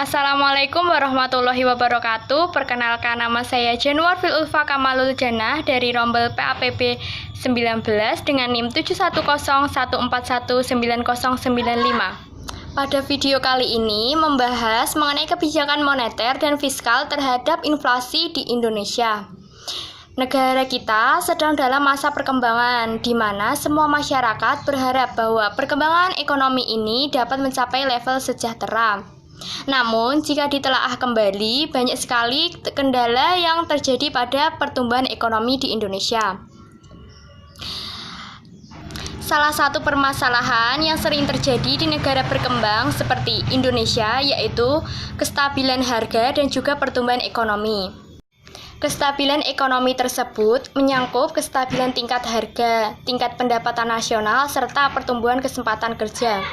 Assalamualaikum warahmatullahi wabarakatuh. Perkenalkan, nama saya Januar Fil Ulfa Kamalul Jannah dari Rombel PAPB 19 dengan NIM 71014190095. Pada video kali ini membahas mengenai kebijakan moneter dan fiskal terhadap inflasi di Indonesia. Negara kita sedang dalam masa perkembangan, di mana semua masyarakat berharap bahwa perkembangan ekonomi ini dapat mencapai level sejahtera. Namun, jika ditelaah kembali, banyak sekali kendala yang terjadi pada pertumbuhan ekonomi di Indonesia. Salah satu permasalahan yang sering terjadi di negara berkembang seperti Indonesia yaitu kestabilan harga dan juga pertumbuhan ekonomi. Kestabilan ekonomi tersebut menyangkut kestabilan tingkat harga, tingkat pendapatan nasional, serta pertumbuhan kesempatan kerja.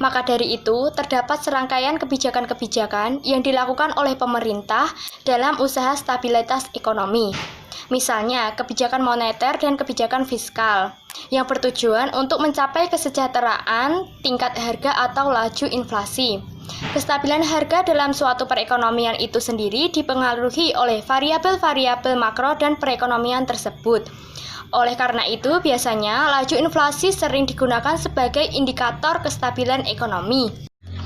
Maka dari itu, terdapat serangkaian kebijakan-kebijakan yang dilakukan oleh pemerintah dalam usaha stabilitas ekonomi. Misalnya, kebijakan moneter dan kebijakan fiskal yang bertujuan untuk mencapai kesejahteraan tingkat harga atau laju inflasi. Kestabilan harga dalam suatu perekonomian itu sendiri dipengaruhi oleh variabel-variabel makro dan perekonomian tersebut. Oleh karena itu, biasanya laju inflasi sering digunakan sebagai indikator kestabilan ekonomi.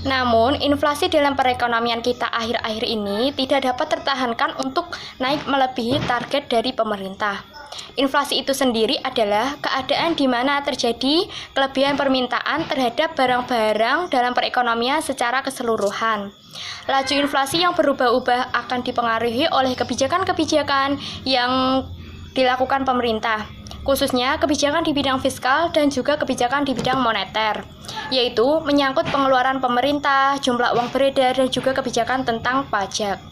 Namun, inflasi dalam perekonomian kita akhir-akhir ini tidak dapat tertahankan untuk naik melebihi target dari pemerintah. Inflasi itu sendiri adalah keadaan di mana terjadi kelebihan permintaan terhadap barang-barang dalam perekonomian secara keseluruhan. Laju inflasi yang berubah-ubah akan dipengaruhi oleh kebijakan-kebijakan yang dilakukan pemerintah, khususnya kebijakan di bidang fiskal dan juga kebijakan di bidang moneter, yaitu menyangkut pengeluaran pemerintah, jumlah uang beredar, dan juga kebijakan tentang pajak.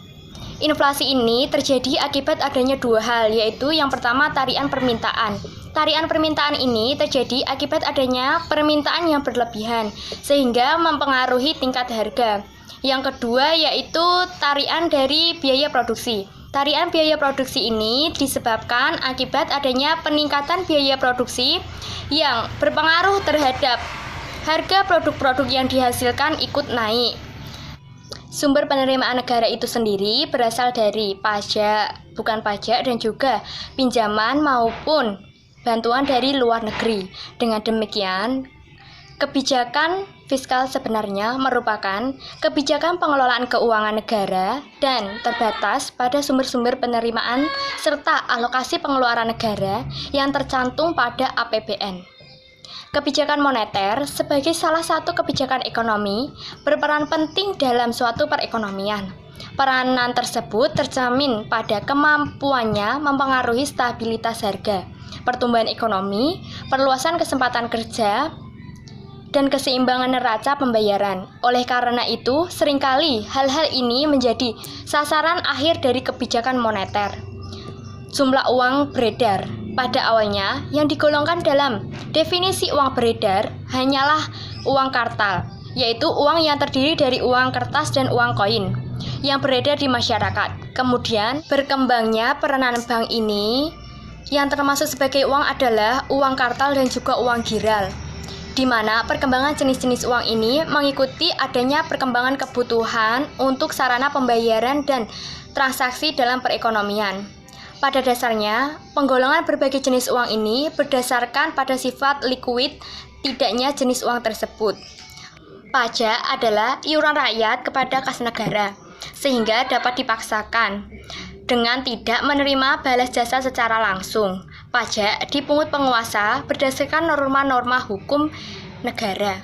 Inflasi ini terjadi akibat adanya dua hal, yaitu yang pertama tarian permintaan. Tarian permintaan ini terjadi akibat adanya permintaan yang berlebihan, sehingga mempengaruhi tingkat harga. Yang kedua yaitu tarian dari biaya produksi. Tarian biaya produksi ini disebabkan akibat adanya peningkatan biaya produksi yang berpengaruh terhadap harga produk-produk yang dihasilkan ikut naik. Sumber penerimaan negara itu sendiri berasal dari pajak, bukan pajak, dan juga pinjaman maupun bantuan dari luar negeri. Dengan demikian, kebijakan fiskal sebenarnya merupakan kebijakan pengelolaan keuangan negara dan terbatas pada sumber-sumber penerimaan serta alokasi pengeluaran negara yang tercantum pada APBN. Kebijakan moneter sebagai salah satu kebijakan ekonomi berperan penting dalam suatu perekonomian. Peranan tersebut tercermin pada kemampuannya mempengaruhi stabilitas harga, pertumbuhan ekonomi, perluasan kesempatan kerja, dan keseimbangan neraca pembayaran. Oleh karena itu, seringkali hal-hal ini menjadi sasaran akhir dari kebijakan moneter. Jumlah uang beredar pada awalnya yang digolongkan dalam definisi uang beredar hanyalah uang kartal, yaitu uang yang terdiri dari uang kertas dan uang koin yang beredar di masyarakat. Kemudian berkembangnya peranan bank ini yang termasuk sebagai uang adalah uang kartal dan juga uang giral, di mana perkembangan jenis-jenis uang ini mengikuti adanya perkembangan kebutuhan untuk sarana pembayaran dan transaksi dalam perekonomian. Pada dasarnya, penggolongan berbagai jenis uang ini berdasarkan pada sifat likuid tidaknya jenis uang tersebut. Pajak adalah iuran rakyat kepada kas negara, sehingga dapat dipaksakan dengan tidak menerima balas jasa secara langsung. Pajak dipungut penguasa berdasarkan norma-norma hukum negara.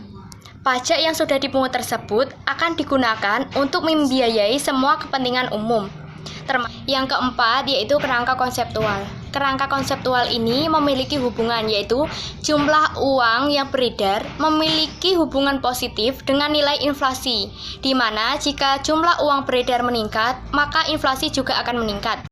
Pajak yang sudah dipungut tersebut akan digunakan untuk membiayai semua kepentingan umum. Yang keempat yaitu kerangka konseptual. Kerangka konseptual ini memiliki hubungan, yaitu jumlah uang yang beredar memiliki hubungan positif dengan nilai inflasi, di mana jika jumlah uang beredar meningkat, maka inflasi juga akan meningkat.